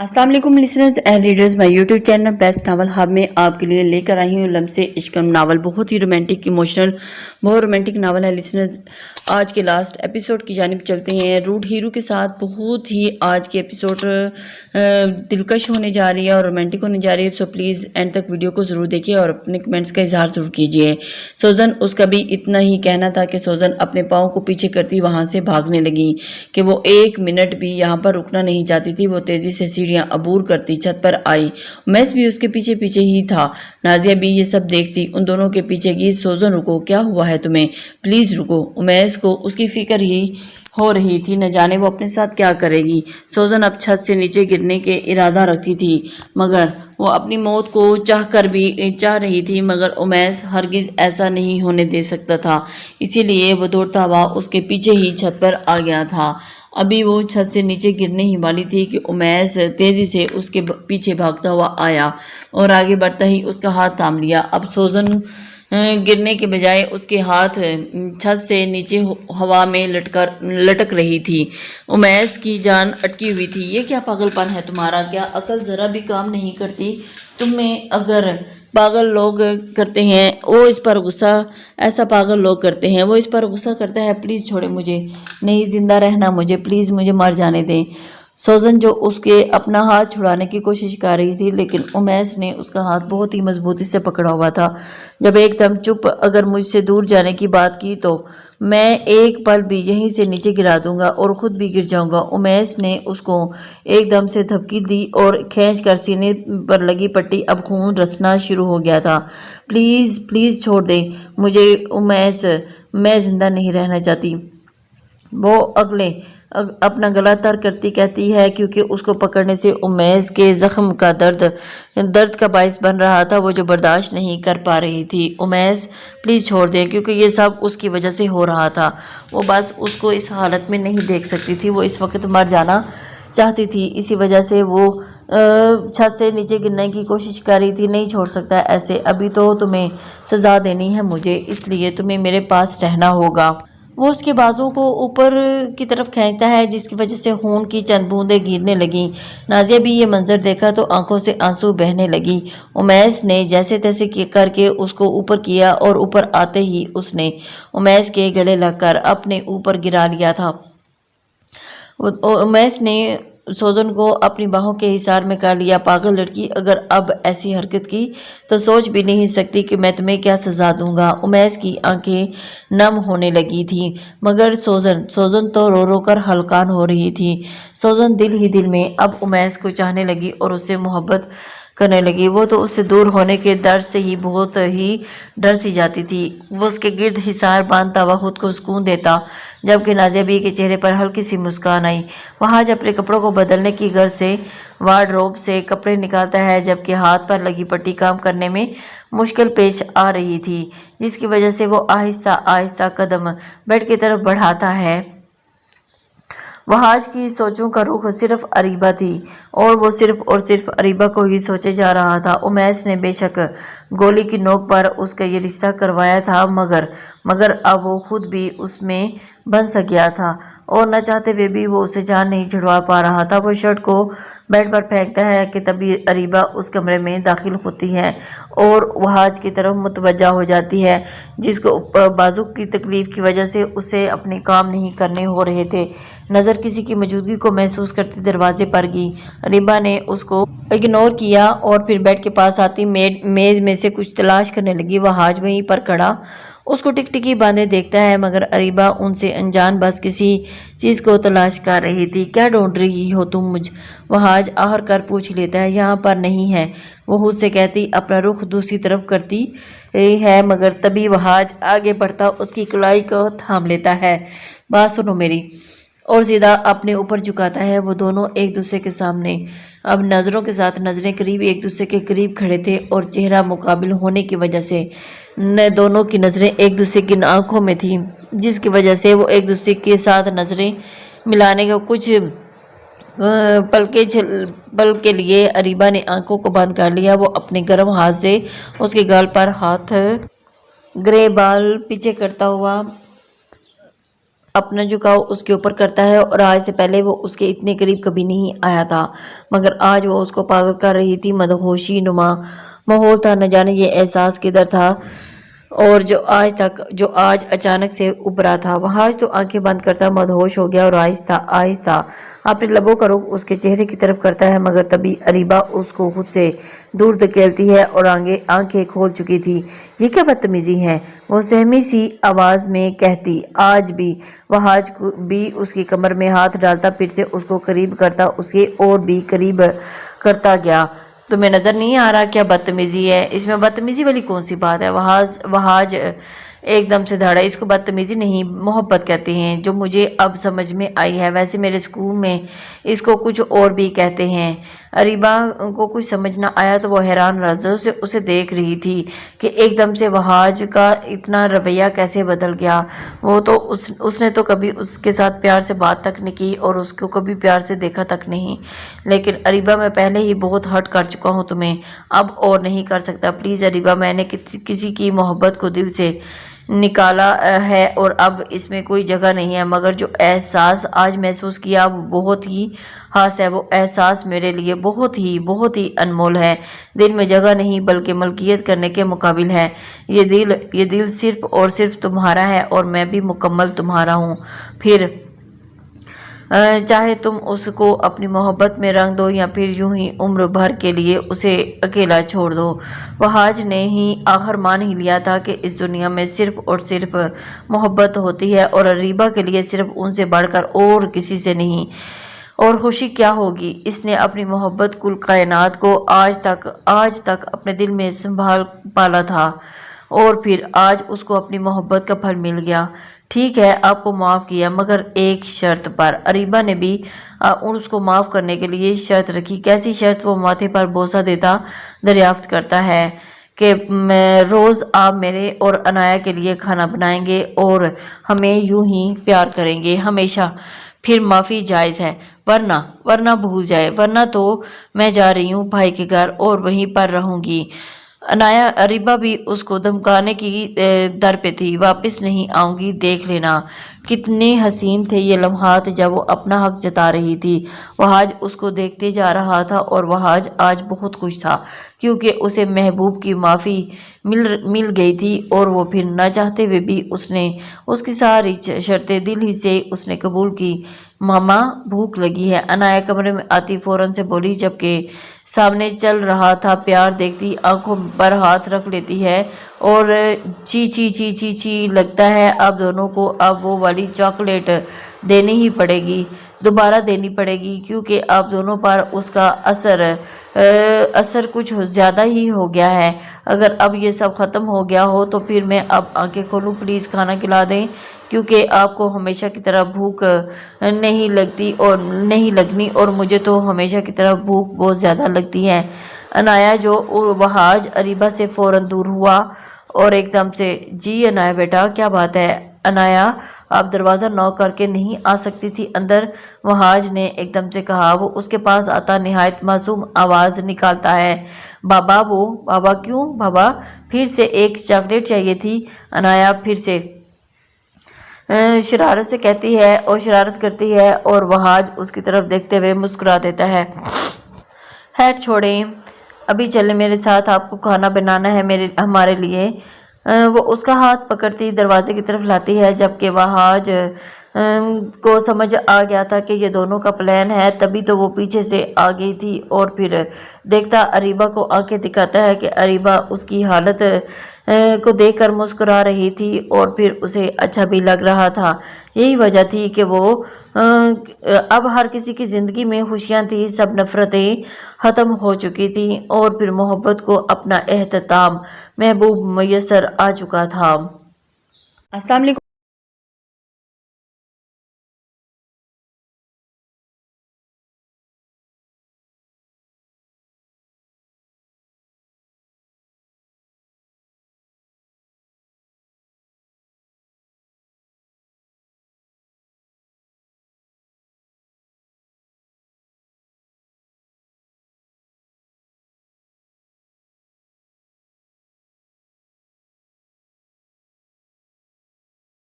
अस्सलाम वालेकुम listeners and readers, my YouTube channel best novel hub में आपके लिए लेकर आई हूँ लम्से इश्क नावल। बहुत ही रोमांटिक इमोशनल बहुत रोमांटिक नावल है लिसनर्स। आज के लास्ट एपिसोड की जानिब चलते हैं। रूट हीरो के साथ बहुत ही आज की एपिसोड दिलकश होने जा रही है और रोमांटिक होने जा रही है। सो प्लीज़ एंड तक वीडियो को ज़रूर देखिए और अपने कमेंट्स का इजहार ज़रूर कीजिए। सोजन, उसका भी इतना ही कहना था कि सोजन अपने पाँव को पीछे करती वहाँ से भागने लगी कि वो एक मिनट भी यहाँ पर रुकना नहीं चाहती थी। वो तेज़ी से सीढ़ियाँ अबूर करती छत पर आई। उमैस भी उसके पीछे पीछे ही था। नाजिया भी ये सब देखती उन दोनों के पीछे गई। सोजन रुको, क्या हुआ है तुम्हें, प्लीज़ रुको। उमैस को उसकी फिक्र ही हो रही थी, न जाने वो अपने साथ क्या करेगी। सोजन अब छत से नीचे गिरने के इरादा रखती थी, मगर वो अपनी मौत को चाह रही थी, मगर उमैस हरगिज़ ऐसा नहीं होने दे सकता था। इसीलिए वो दौड़ता हुआ उसके पीछे ही छत पर आ गया था। अभी वो छत से नीचे गिरने ही वाली थी कि उमैस तेज़ी से उसके पीछे भागता हुआ आया और आगे बढ़ता ही उसका हाथ थाम लिया। अब सोजन गिरने के बजाय उसके हाथ छत से नीचे हवा में लटक रही थी। उमैस की जान अटकी हुई थी। ये क्या पागलपन है तुम्हारा, क्या अकल ज़रा भी काम नहीं करती तुम्हें? अगर पागल लोग करते हैं वो इस पर गुस्सा, ऐसा पागल लोग करते हैं, वो इस पर गुस्सा करता है। प्लीज़ छोड़े मुझे, नहीं जिंदा रहना मुझे, प्लीज़ मुझे मर जाने दें। सोजन जो उसके अपना हाथ छुड़ाने की कोशिश कर रही थी, लेकिन उमैस ने उसका हाथ बहुत ही मजबूती से पकड़ा हुआ था। जब एकदम चुप, अगर मुझसे दूर जाने की बात की तो मैं एक पल भी यहीं से नीचे गिरा दूंगा और ख़ुद भी गिर जाऊंगा। उमैस ने उसको एकदम से धमकी दी और खींच कर सीने पर लगी पट्टी। अब खून रसना शुरू हो गया था। प्लीज़ प्लीज़ छोड़ दे मुझे उमैस, मैं ज़िंदा नहीं रहना चाहती। वो अपना गला तर करती कहती है, क्योंकि उसको पकड़ने से उमैस के ज़ख्म का दर्द का बायस बन रहा था, वो जो बर्दाश्त नहीं कर पा रही थी। उमैस प्लीज़ छोड़ दे, क्योंकि ये सब उसकी वजह से हो रहा था। वो बस उसको इस हालत में नहीं देख सकती थी, वो इस वक्त मर जाना चाहती थी। इसी वजह से वो छत से नीचे गिरने की कोशिश कर रही थी। नहीं छोड़ सकता ऐसे, अभी तो तुम्हें सज़ा देनी है मुझे, इसलिए तुम्हें मेरे पास रहना होगा। वो उसके बाजू को ऊपर की तरफ खींचता है, जिसकी वजह से खून की चंद बूंदें गिरने लगी। नाजिया भी ये मंजर देखा तो आंखों से आंसू बहने लगी। उमैस ने जैसे तैसे करके उसको ऊपर किया और ऊपर आते ही उसने उमैस के गले लगकर अपने ऊपर गिरा लिया था। उमैस ने सोजन को अपनी बाहों के हिसार में कर लिया। पागल लड़की, अगर अब ऐसी हरकत की तो सोच भी नहीं सकती कि मैं तुम्हें क्या सज़ा दूंगा। उमैस की आंखें नम होने लगी थी, मगर सोजन तो रो रो कर हलकान हो रही थी। सोजन दिल ही दिल में अब उमैस को चाहने लगी और उससे मोहब्बत करने लगी। वो तो उससे दूर होने के डर से ही बहुत ही डर सी जाती थी। वो उसके गिर्द हिसार बांधता हुआ खुद को सुकून देता, जबकि नाजिया बी के चेहरे पर हल्की सी मुस्कान आई। वहाँ जब अपने कपड़ों को बदलने की गर्ज से वार्डरोब से कपड़े निकालता है, जबकि हाथ पर लगी पट्टी काम करने में मुश्किल पेश आ रही थी, जिसकी वजह से वो आहिस्ता आहिस्ता कदम बेड की तरफ बढ़ाता है। वहाज की सोचों का रुख सिर्फ अरीबा थी और वो सिर्फ अरीबा को ही सोचे जा रहा था। उमैस ने बेशक गोली की नोक पर उसका ये रिश्ता करवाया था, मगर अब वो खुद भी उसमें बन सा गया था और न चाहते हुए भी वो उसे जान नहीं छुड़वा पा रहा था। वो शर्ट को बेड पर फेंकता है कि तभी अरीबा उस कमरे में दाखिल होती है और वहाज की तरफ मुतवज्जा हो जाती है, जिसको बाजू की तकलीफ की वजह से उसे अपने काम नहीं करने हो रहे थे। नज़र किसी की मौजूदगी को महसूस करती दरवाजे पर गई। अरीबा ने उसको इग्नोर किया और फिर बेड के पास आती मेज़ में से कुछ तलाश करने लगी। वहाज वहीं पर खड़ा उसको टिकटिकी बांधे देखता है, मगर अरीबा उनसे अनजान बस किसी चीज़ को तलाश कर रही थी। क्या ढूंढ रही हो तुम मुझ? वहाज आहर कर पूछ लेता है। यहाँ पर नहीं है, वो खुद से कहती अपना रुख दूसरी तरफ करती है, मगर तभी वहाज आगे बढ़ता उसकी कलाई को थाम लेता है। बात सुनो मेरी, और सीधा अपने ऊपर झुकाता है। वो दोनों एक दूसरे के सामने अब नज़रों के साथ नज़रें करीब एक दूसरे के करीब खड़े थे और चेहरा मुकाबिल होने की वजह से न दोनों की नज़रें एक दूसरे की आंखों में थी, जिसकी वजह से वो एक दूसरे के साथ नज़रें मिलाने का कुछ पल के लिए अरीबा ने आंखों को बंद कर लिया। वो अपने गर्म हाथ से उसके गाल पर हाथ ग्रे बाल पीछे करता हुआ اپنا جھکاؤ اس کے اوپر کرتا ہے، اور آج سے پہلے وہ اس کے اتنے قریب کبھی نہیں آیا تھا، مگر آج وہ اس کو پاگل کر رہی تھی۔ مدہوشی نما ماحول تھا، نہ جانے یہ احساس کدھر تھا اور جو آج اچانک سے ابھرا تھا۔ وحاج تو آنکھیں بند کرتا مدہوش ہو گیا اور آہستہ آہستہ اپنے لبوں کا رخ اس کے چہرے کی طرف کرتا ہے، مگر تبھی اریبہ اس کو خود سے دور دھکیلتی ہے اور آنکھیں کھول چکی تھی۔ یہ کیا بدتمیزی ہے، وہ سہمی سی آواز میں کہتی۔ آج بھی وحاج بھی اس کی کمر میں ہاتھ ڈالتا، پھر سے اس کو قریب کرتا، اسے اور بھی قریب کرتا گیا۔ تمہیں نظر نہیں آ رہا کیا بدتمیزی ہے؟ اس میں بدتمیزی والی کون سی بات ہے؟ وحاج ایک دم سے دھاڑا۔ اس کو بدتمیزی نہیں، محبت کہتے ہیں، جو مجھے اب سمجھ میں آئی ہے۔ ویسے میرے اسکول میں اس کو کچھ اور بھی کہتے ہیں۔ اریبہ کو کچھ سمجھ نہ آیا تو وہ حیران لحظوں سے اسے دیکھ رہی تھی کہ ایک دم سے وحاج کا اتنا رویہ کیسے بدل گیا۔ وہ تو اس نے تو کبھی اس کے ساتھ پیار سے بات تک نہیں کی اور اس کو کبھی پیار سے دیکھا تک نہیں۔ لیکن اریبہ میں پہلے ہی بہت ہرٹ کر چکا ہوں تمہیں، اب اور نہیں کر سکتا۔ پلیز اریبہ، میں نے کسی کی محبت کو دل سے نکالا ہے اور اب اس میں کوئی جگہ نہیں ہے، مگر جو احساس آج محسوس کیا وہ بہت ہی خاص ہے۔ وہ احساس میرے لیے بہت ہی انمول ہے۔ دل میں جگہ نہیں بلکہ ملکیت کرنے کے مقابل ہے۔ یہ دل صرف اور صرف تمہارا ہے اور میں بھی مکمل تمہارا ہوں۔ پھر چاہے تم اس کو اپنی محبت میں رنگ دو یا پھر یوں ہی عمر بھر کے لیے اسے اکیلا چھوڑ دو۔ وحاج نے ہی آخر مان ہی لیا تھا کہ اس دنیا میں صرف اور صرف محبت ہوتی ہے اور اریبہ کے لیے صرف ان سے بڑھ کر اور کسی سے نہیں۔ اور خوشی کیا ہوگی، اس نے اپنی محبت کل کائنات کو آج تک اپنے دل میں سنبھال پالا تھا، اور پھر آج اس کو اپنی محبت کا پھل مل گیا۔ ٹھیک ہے، آپ کو معاف کیا، مگر ایک شرط پر۔ اریبہ نے بھی اس کو معاف کرنے کے لیے شرط رکھی۔ کیسی شرط؟ وہ ماتھے پر بوسہ دیتا دریافت کرتا ہے کہ روز آپ میرے اور عنایا کے لیے کھانا بنائیں گے اور ہمیں یوں ہی پیار کریں گے ہمیشہ۔ پھر معافی جائز ہے، ورنہ بھول جائے، ورنہ تو میں جا رہی ہوں بھائی کے گھر اور وہیں پر رہوں گی۔ اریبہ بھی اس کو دھمکانے کی در پہ تھی۔ واپس نہیں آؤں گی، دیکھ لینا۔ کتنے حسین تھے یہ لمحات جب وہ اپنا حق جتا رہی تھی۔ وحاج اس کو دیکھتے جا رہا تھا اور وحاج آج بہت خوش تھا کیونکہ اسے محبوب کی معافی مل گئی تھی، اور وہ پھر نہ چاہتے ہوئے بھی اس کی ساری شرطیں دل ہی سے اس نے قبول کی۔ ماما بھوک لگی ہے، عنایا کمرے میں آتی فوراً سے بولی، جبکہ سامنے چل رہا تھا پیار دیکھتی آنکھوں پر ہاتھ رکھ لیتی ہے اور چی چی چی چی چی لگتا ہے اب دونوں کو اب وہ والی چاکلیٹ دینی ہی پڑے گی، دوبارہ دینی پڑے گی، کیونکہ اب دونوں پر اس کا اثر کچھ زیادہ ہی ہو گیا ہے۔ اگر اب یہ سب ختم ہو گیا ہو تو پھر میں اب آنکھیں کھولوں، پلیز کھانا کھلا دیں، کیونکہ آپ کو ہمیشہ کی طرح بھوک نہیں لگنی اور مجھے تو ہمیشہ کی طرح بھوک بہت زیادہ لگتی ہے۔ عنایا جو وحاج اریبہ سے فوراً دور ہوا اور ایک دم سے، جی عنایا بیٹا، کیا بات ہے؟ عنایا، آپ دروازہ نوک کر کے نہیں آ سکتی تھی اندر؟ وحاج نے ایک دم سے کہا۔ وہ اس کے پاس آتا نہایت معصوم آواز نکالتا ہے، بابا۔ وہ بابا کیوں؟ بابا پھر سے ایک چاکلیٹ چاہیے تھی، عنایا پھر سے شرارت سے کہتی ہے اور شرارت کرتی ہے، اور وحاج اس کی طرف دیکھتے ہوئے مسکرا دیتا ہے۔ خیر چھوڑیں، ابھی چلیں میرے ساتھ، آپ کو کھانا بنانا ہے ہمارے لیے۔ وہ اس کا ہاتھ پکڑتی دروازے کی طرف لاتی ہے، جبکہ وحاج کو سمجھ آ گیا تھا کہ یہ دونوں کا پلان ہے، تبھی تو وہ پیچھے سے آ گئی تھی، اور پھر دیکھتا اریبہ کو آنکھیں دکھاتا ہے کہ اریبہ اس کی حالت کو دیکھ کر مسکرا رہی تھی، اور پھر اسے اچھا بھی لگ رہا تھا۔ یہی وجہ تھی کہ وہ اب ہر کسی کی زندگی میں خوشیاں تھیں، سب نفرتیں ختم ہو چکی تھیں، اور پھر محبت کو اپنا اختتام محبوب میسر آ چکا تھا۔ السلام علیکم۔